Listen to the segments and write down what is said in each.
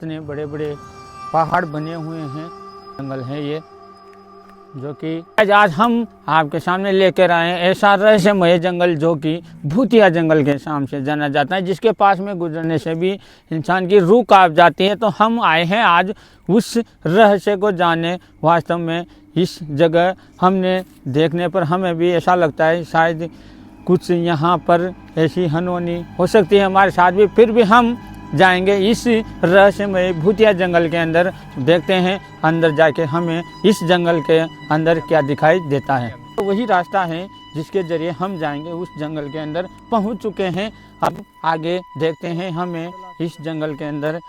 इतने बड़े बड़े पहाड़ बने हुए हैं, जंगल है ये, जो कि आज हम आपके सामने लेकर आए हैं। ऐसा रहस्यमय जंगल जो कि भूतिया जंगल के नाम से जाना जाता है, जिसके पास में गुजरने से भी इंसान की रूह कांप जाती है। तो हम आए हैं आज उस रहस्य को जानने। वास्तव में इस जगह हमने देखने पर हमें भी ऐसा लगता है शायद कुछ यहाँ पर ऐसी अनहोनी हो सकती है हमारे साथ भी, फिर भी हम जाएंगे इस रहस्यमय भूतिया जंगल के अंदर। देखते हैं अंदर जाके हमें इस जंगल के अंदर क्या दिखाई देता है। तो वही रास्ता है जिसके जरिए हम जाएंगे उस जंगल के अंदर। पहुंच चुके हैं, अब आगे देखते हैं हमें इस जंगल के अंदर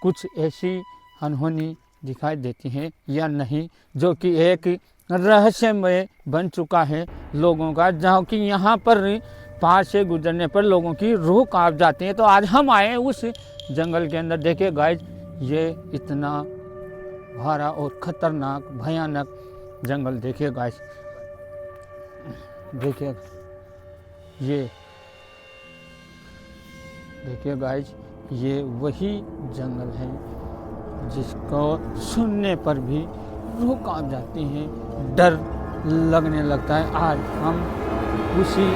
कुछ ऐसी अनहोनी दिखाई देती है या नहीं, जो कि एक रहस्यमय बन चुका है लोगों का, जहाँ कि यहाँ पर पास से गुजरने पर लोगों की रूह कांप जाती है। तो आज हम आए उस जंगल के अंदर। देखिए गाइस, ये इतना भारा और खतरनाक भयानक जंगल देखिए गाइस, देखिए ये देखिए गाइस, ये वही जंगल है जिसको सुनने पर भी रूह कांप जाती है, डर लगने लगता है। आज हम उसी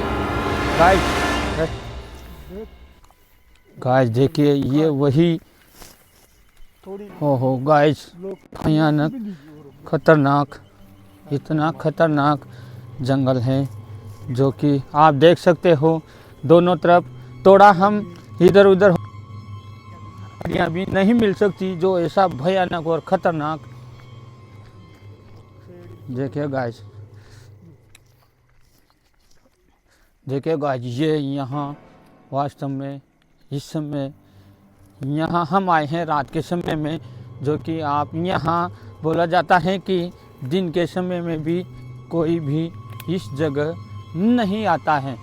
गाइस देखिए, ये वही हो गाइस, भयानक खतरनाक, इतना खतरनाक जंगल है जो कि आप देख सकते हो दोनों तरफ। थोड़ा हम इधर उधर भी नहीं मिल सकती जो ऐसा भयानक और खतरनाक। देखिए गाइस, देखिए गाइस, ये यहाँ वास्तव में इस समय यहाँ हम आए हैं रात के समय में, जो कि आप यहाँ बोला जाता है कि दिन के समय में भी कोई भी इस जगह नहीं आता है।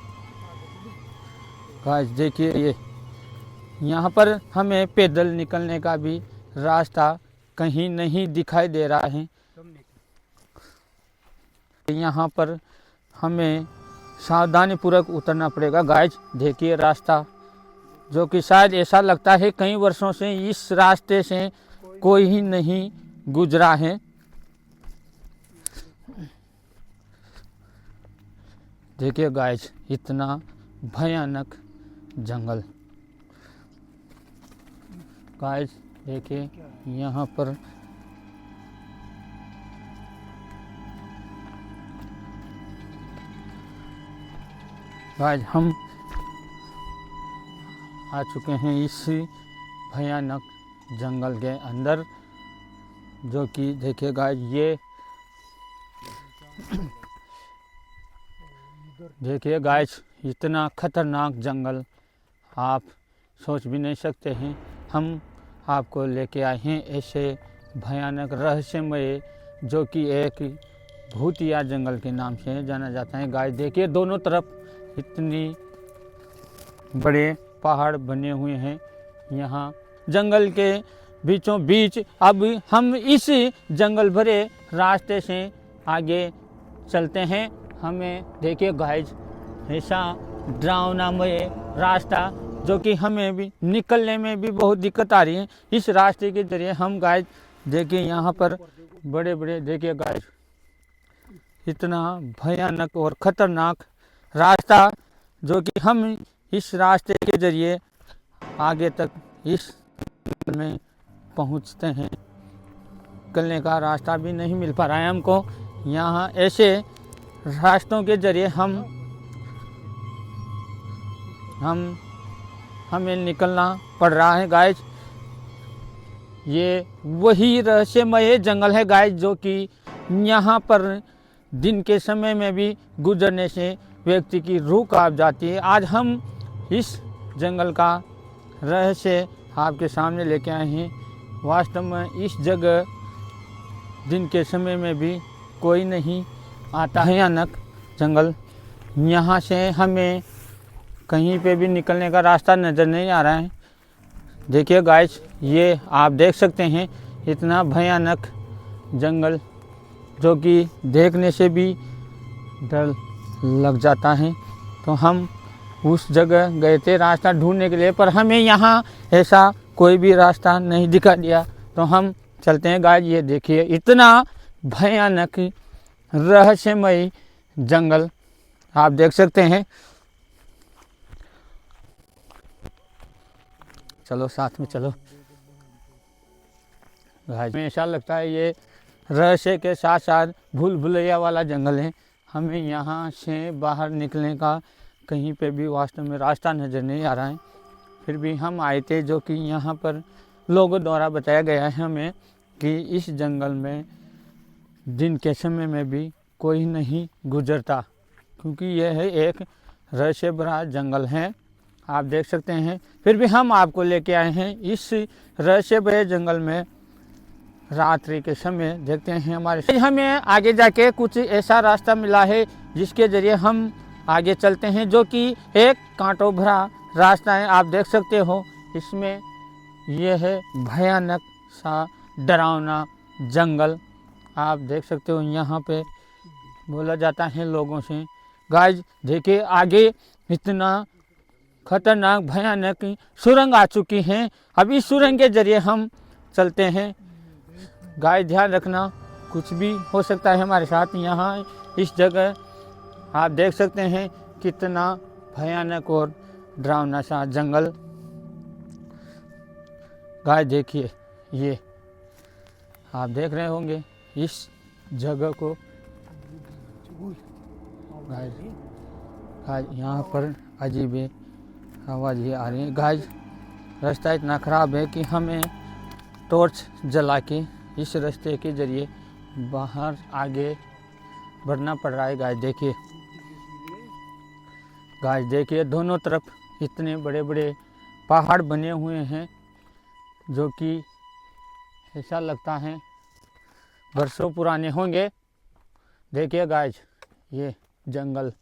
गाइस देखिए, ये यहाँ पर हमें पैदल निकलने का भी रास्ता कहीं नहीं दिखाई दे रहा है। यहाँ पर हमें सावधानी पूर्वक उतरना पड़ेगा। गाइस देखिए रास्ता, जो कि शायद ऐसा लगता है कई वर्षों से इस रास्ते से कोई ही नहीं गुजरा है। देखिए गाइस, इतना भयानक जंगल। गाइस देखिए, यहाँ पर गाइस हम आ चुके हैं इस भयानक जंगल के अंदर, जो कि देखिए गाइस, ये देखिए गाइस, इतना खतरनाक जंगल आप सोच भी नहीं सकते हैं। हम आपको लेके आए हैं ऐसे भयानक रहस्यमय, जो कि एक भूतिया जंगल के नाम से जाना जाता है। गाइस देखिए, दोनों तरफ इतनी बड़े पहाड़ बने हुए हैं। यहाँ जंगल के बीचों बीच अब हम इस जंगल भरे रास्ते से आगे चलते हैं। हमें देखिए गाइस, ऐसा डरावनामय रास्ता, जो कि हमें भी निकलने में भी बहुत दिक्कत आ रही है। इस रास्ते के जरिए हम गाइस देखिए, यहाँ पर बड़े बड़े देखिए गाइस, इतना भयानक और ख़तरनाक रास्ता, जो कि हम इस रास्ते के जरिए आगे तक इस में पहुंचते हैं। निकलने का रास्ता भी नहीं मिल पा रहा है हमको। यहाँ ऐसे रास्तों के जरिए हमें निकलना पड़ रहा है। गाइस ये वही रहस्यमय जंगल है गाइस, जो कि यहाँ पर दिन के समय में भी गुजरने से व्यक्ति की रूह कांप जाती है। आज हम इस जंगल का रहस्य आपके सामने लेके आए हैं। वास्तव में इस जगह दिन के समय में भी कोई नहीं आता है। भयानक जंगल, यहाँ से हमें कहीं पे भी निकलने का रास्ता नज़र नहीं आ रहा है। देखिए गाइस, ये आप देख सकते हैं इतना भयानक जंगल, जो कि देखने से भी डर लग जाता है। तो हम उस जगह गए थे रास्ता ढूंढने के लिए, पर हमें यहाँ ऐसा कोई भी रास्ता नहीं दिखा दिया, तो हम चलते हैं। गाइस ये देखिए इतना भयानक रहस्यमय जंगल आप देख सकते हैं। चलो साथ में चलो। गाइस हमें ऐसा लगता है ये रहस्य के साथ साथ भूल भुलैया वाला जंगल है। हमें यहाँ से बाहर निकलने का कहीं पे भी वास्तव में रास्ता नज़र नहीं आ रहा है। फिर भी हम आए थे, जो कि यहाँ पर लोगों द्वारा बताया गया है हमें कि इस जंगल में दिन के समय में भी कोई नहीं गुजरता, क्योंकि यह है एक रहस्य भरा जंगल है, आप देख सकते हैं। फिर भी हम आपको लेके आए हैं इस रहस्य भरे जंगल में रात्रि के समय। देखते हैं हमें आगे जाके कुछ ऐसा रास्ता मिला है जिसके ज़रिए हम आगे चलते हैं, जो कि एक कांटों भरा रास्ता है, आप देख सकते हो। इसमें यह है भयानक सा डरावना जंगल, आप देख सकते हो। यहाँ पे बोला जाता है लोगों से। गाइस देखिए आगे इतना खतरनाक भयानक सुरंग आ चुकी है। अब इस सुरंग के ज़रिए हम चलते हैं। गाइस ध्यान रखना, कुछ भी हो सकता है हमारे साथ। यहाँ इस जगह आप देख सकते हैं कितना भयानक और डरावना सा जंगल। गाइस देखिए ये आप देख रहे होंगे इस जगह को। गाइस यहाँ पर अजीब आवाज़ ये आ रही है। गाइस रास्ता इतना ख़राब है कि हमें टॉर्च जला के इस रास्ते के ज़रिए बाहर आगे बढ़ना पड़ रहा है। गाइस देखिए दोनों तरफ इतने बड़े बड़े पहाड़ बने हुए हैं, जो कि ऐसा लगता है वर्षों पुराने होंगे। देखिए गाइस ये जंगल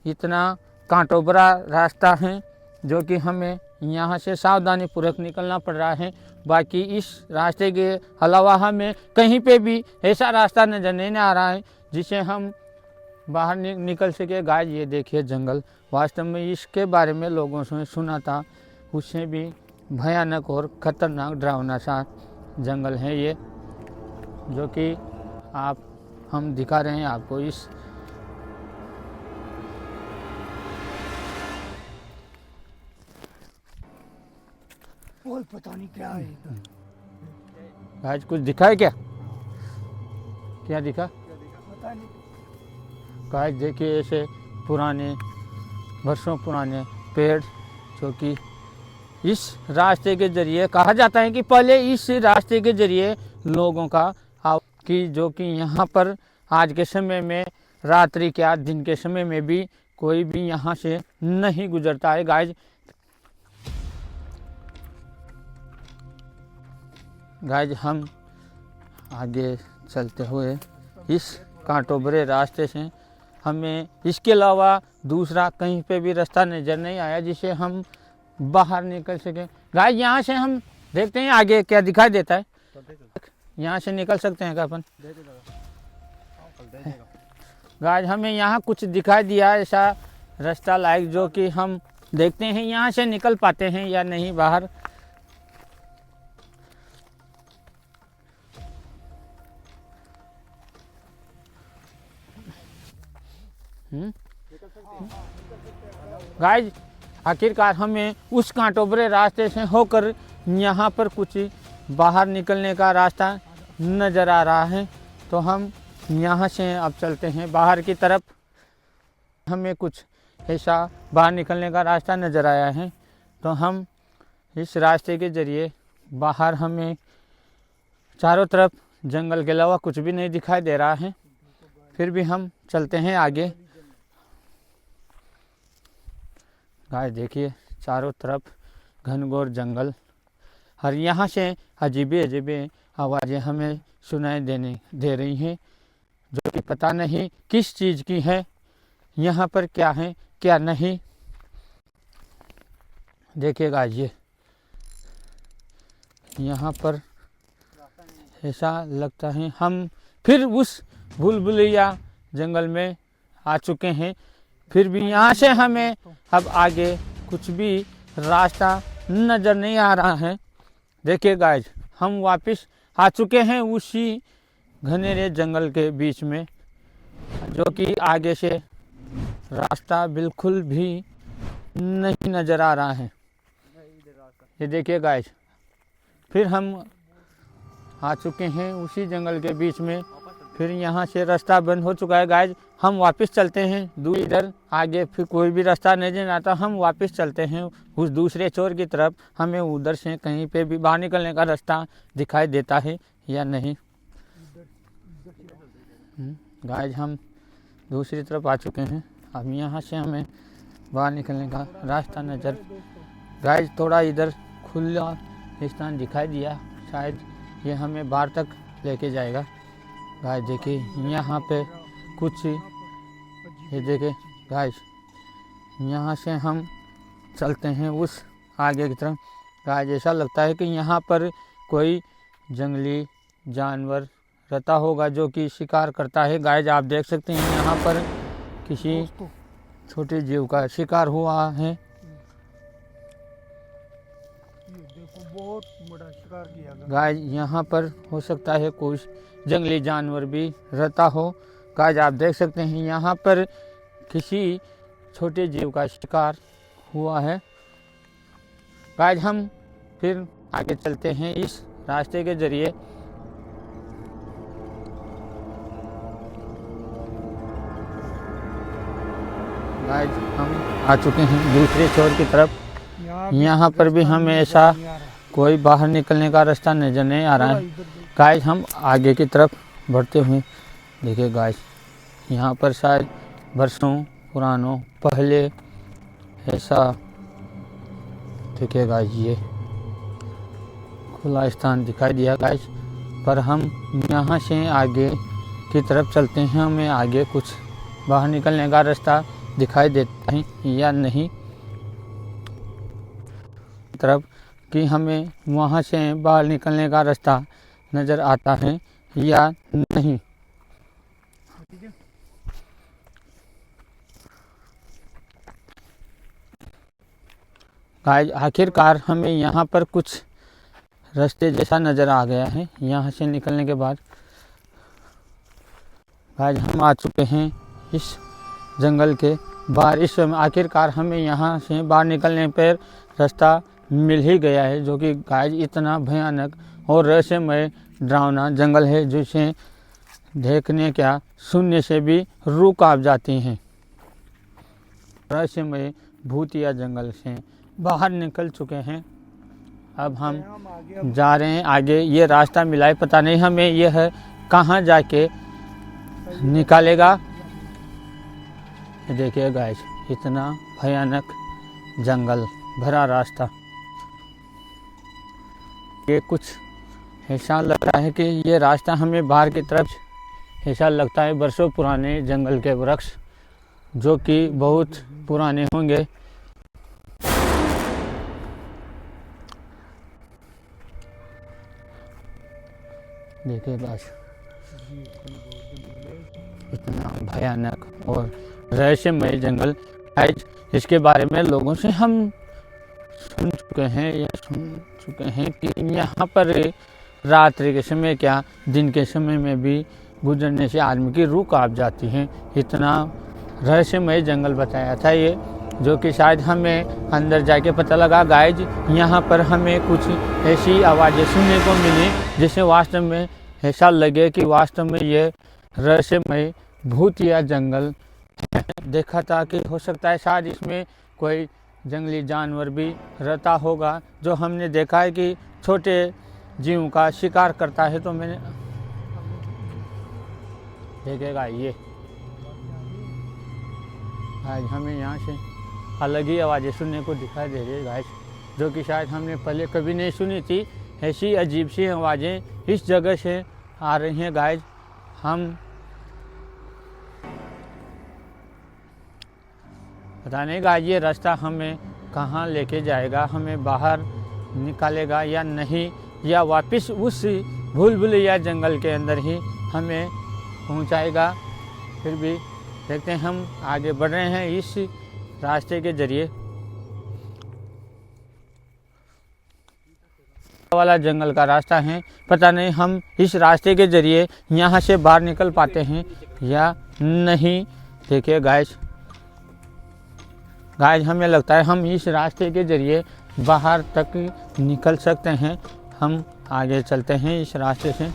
इतना कांटों भरा रास्ता है, जो कि हमें यहाँ से सावधानी पूर्वक निकलना पड़ रहा है। बाकी इस रास्ते के अलावा हमें कहीं पे भी ऐसा रास्ता नज़र नहीं आ रहा है जिसे हम बाहर निकल सके। गाइस ये देखिए जंगल, वास्तव में इसके बारे में लोगों से सुना था, उससे भी भयानक और ख़तरनाक डरावना सा जंगल है ये, जो कि हम दिखा रहे हैं आपको। इस और पता नहीं क्या है। आज कुछ दिखा है क्या? क्या दिखा? पता नहीं। गाइस देखिए ऐसे पुराने वर्षों पुराने पेड़, जो कि इस रास्ते के ज़रिए कहा जाता है कि पहले इस रास्ते के ज़रिए लोगों का कि जो कि यहाँ पर आज के समय में रात्रि क्या दिन के समय में भी कोई भी यहाँ से नहीं गुजरता है। गाइस हम आगे चलते हुए इस कांटों भरे रास्ते से हमें इसके अलावा दूसरा कहीं पे भी रास्ता नज़र नहीं आया जिसे हम बाहर निकल सकें। गाइस यहाँ से हम देखते हैं आगे क्या दिखाई देता है। यहाँ से निकल सकते हैं क्या अपन? गाइस हमें यहाँ कुछ दिखाई दिया ऐसा रास्ता लाइक, जो कि हम देखते हैं यहाँ से निकल पाते हैं या नहीं बाहर। गाइस आखिरकार हमें उस कांटों भरे रास्ते से होकर यहाँ पर कुछ बाहर निकलने का रास्ता नज़र आ रहा है, तो हम यहाँ से अब चलते हैं बाहर की तरफ। हमें कुछ ऐसा बाहर निकलने का रास्ता नज़र आया है, तो हम इस रास्ते के ज़रिए बाहर हमें चारों तरफ जंगल के अलावा कुछ भी नहीं दिखाई दे रहा है। फिर भी हम चलते हैं आगे। गाइस देखिए चारों तरफ घनघोर जंगल, और यहाँ से अजीबे अजीबे आवाज़ें हमें सुनाई दे रही हैं, जो कि पता नहीं किस चीज़ की है, यहाँ पर क्या है क्या नहीं। देखिएगा ये यहाँ पर ऐसा लगता है हम फिर उस भूलभुलैया जंगल में आ चुके हैं। फिर भी यहाँ से हमें अब आगे कुछ भी रास्ता नज़र नहीं आ रहा है। देखिए गाइज, हम वापस आ चुके हैं उसी घनेरे जंगल के बीच में, जो कि आगे से रास्ता बिल्कुल भी नहीं नज़र आ रहा है। ये देखिए गाइज, फिर हम आ चुके हैं उसी जंगल के बीच में, फिर यहाँ से रास्ता बंद हो चुका है गाइज। हम वापस चलते हैं दूर, इधर आगे फिर कोई भी रास्ता नहीं आता। हम वापस चलते हैं उस दूसरे छोर की तरफ। हमें उधर से कहीं पे भी बाहर निकलने का रास्ता दिखाई देता है या नहीं। गाइज, हम दूसरी तरफ आ चुके हैं। अब यहाँ से हमें बाहर निकलने का रास्ता नज़र, गाइज थोड़ा इधर खुला स्थान दिखाई दिया, शायद ये हमें बाहर तक लेके जाएगा। गाइज देखिए यहाँ पे कुछ, ये देखिए गाइज, यहाँ से हम चलते हैं उस आगे की तरफ। गाइज ऐसा लगता है कि यहाँ पर कोई जंगली जानवर रहता होगा जो कि शिकार करता है। गाइज आप देख सकते हैं यहाँ पर किसी छोटे जीव का शिकार हुआ है। देखो बहुत बड़ा शिकार किया गया। गाइज यहाँ पर हो सकता है कुछ जंगली जानवर भी रहता हो। गाइज आप देख सकते हैं यहाँ पर किसी छोटे जीव का शिकार हुआ है। गाइज हम फिर आगे चलते हैं इस रास्ते के जरिए। गाइज हम आ चुके हैं दूसरे छोर की तरफ। यहाँ पर भी हमें ऐसा कोई बाहर निकलने का रास्ता नजर नहीं आ रहा है। गाइज हम आगे की तरफ बढ़ते हुए, देखिए गाइज यहाँ पर शायद वर्षों पुरानों पहले ऐसा, देखिए गाइज ये खुला स्थान दिखाई दिया गाइज। पर हम यहाँ से आगे की तरफ चलते हैं, हमें आगे कुछ बाहर निकलने का रास्ता दिखाई देता है या नहीं तरफ कि हमें वहाँ से बाहर निकलने का रास्ता नज़र आता है या नहीं। गाइज आखिरकार हमें यहाँ पर कुछ रास्ते जैसा नज़र आ गया है। यहाँ से निकलने के बाद गाइज हम आ चुके हैं इस जंगल के बाहर। इस समय आखिरकार हमें यहाँ से बाहर निकलने पर रास्ता मिल ही गया है, जो कि गाइज इतना भयानक और रहस्यमय डरावना जंगल है जिसे देखने क्या सुनने से भी रूह कांप जाती हैं। रहस्यमय भूतिया जंगल से बाहर निकल चुके हैं। अब हम जा रहे हैं आगे। ये रास्ता मिला है, पता नहीं हमें यह कहाँ जाके निकालेगा। देखिए गाइस, इतना भयानक जंगल भरा रास्ता। ये कुछ ऐसा लग रहा है कि ये रास्ता हमें बाहर की तरफ, ऐसा लगता है बरसों पुराने जंगल के वृक्ष जो कि बहुत पुराने होंगे। देखिए बस इतना भयानक और रहस्यमय जंगल है। इसके बारे में लोगों से हम सुन चुके हैं कि यहाँ पर रात्रि के समय क्या दिन के समय में भी गुजरने से आदमी की रूह कांप जाती है। इतना रहस्यमय जंगल बताया था ये, जो कि शायद हमें अंदर जाके पता लगा। गाइज यहाँ पर हमें कुछ ऐसी आवाज़ें सुनने को मिली जिससे वास्तव में ऐसा लगे कि वास्तव में ये रहस्यमय भूतिया जंगल है। देखा था कि हो सकता है शायद इसमें कोई जंगली जानवर भी रहता होगा, जो हमने देखा है कि छोटे जीवों का शिकार करता है। तो मैंने देखेगा ये आज हमें यहाँ से अलग ही आवाज़ें सुनने को दिखाई दे रही है गाइस, जो कि शायद हमने पहले कभी नहीं सुनी थी। ऐसी अजीब सी आवाज़ें इस जगह से आ रही हैं गाइस। हम पता नहीं गाइस ये रास्ता हमें कहाँ लेके जाएगा, हमें बाहर निकालेगा या नहीं, या वापस उस भूल-भुलैया जंगल के अंदर ही हमें पहुँचाएगा। फिर भी देखते हैं, हम आगे बढ़ रहे हैं इस रास्ते के ज़रिए। वाला जंगल का रास्ता है। पता नहीं हम इस रास्ते के जरिए यहाँ से बाहर निकल पाते हैं या नहीं। देखिए गाइस हमें लगता है हम इस रास्ते के जरिए बाहर तक निकल सकते हैं। हम आगे चलते हैं इस रास्ते से।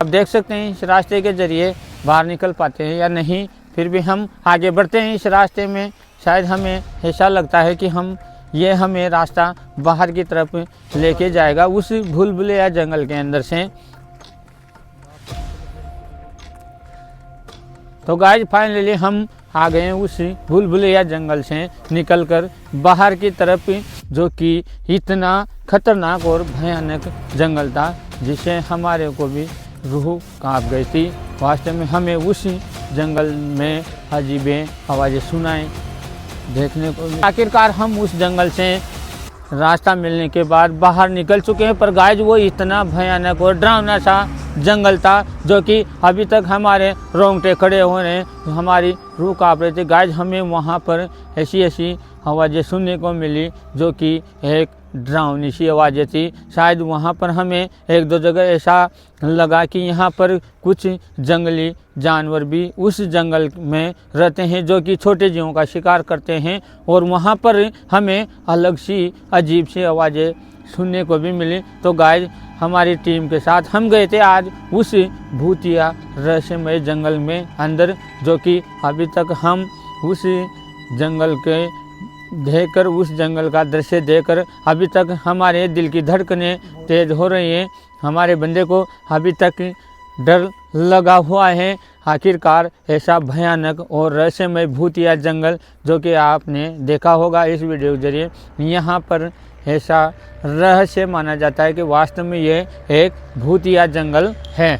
अब देख सकते हैं इस रास्ते के जरिए बाहर निकल पाते हैं या नहीं। फिर भी हम आगे बढ़ते हैं इस रास्ते में। शायद हमें ऐसा लगता है कि ये हमें रास्ता बाहर की तरफ लेके जाएगा उस भूलभुलैया जंगल के अंदर से। तो गाइस फाइनली हम आ गए उस भूलभुलैया जंगल से निकलकर बाहर की तरफ, जो कि इतना खतरनाक और भयानक जंगल था जिसे हमारे को भी रूह कांप गई थी। वास्तव में हमें उस जंगल में अजीबे आवाज़ें सुनाई देखने को। आखिरकार हम उस जंगल से रास्ता मिलने के बाद बाहर निकल चुके हैं। पर गाइस वो इतना भयानक और डरावना सा जंगल था जो कि अभी तक हमारे रोंगटे खड़े हो रहे हैं, हमारी रूह कांप रही थी। गाइस हमें वहाँ पर ऐसी आवाज़ें सुनने को मिली जो कि एक डरावनी सी आवाज़ें थी। शायद वहाँ पर हमें एक दो जगह ऐसा लगा कि यहाँ पर कुछ जंगली जानवर भी उस जंगल में रहते हैं जो कि छोटे जीवों का शिकार करते हैं। और वहाँ पर हमें अलग सी अजीब सी आवाज़ें सुनने को भी मिली। तो गाइस हमारी टीम के साथ हम गए थे आज उस भूतिया रहस्यमय जंगल में अंदर, जो कि अभी तक हम उस जंगल के देखकर, उस जंगल का दृश्य देखकर अभी तक हमारे दिल की धड़कनें तेज़ हो रही हैं। हमारे बंदे को अभी तक डर लगा हुआ है। आखिरकार ऐसा भयानक और रहस्यमय भूतिया जंगल जो कि आपने देखा होगा इस वीडियो के जरिए, यहाँ पर ऐसा रहस्य माना जाता है कि वास्तव में ये एक भूतिया जंगल है।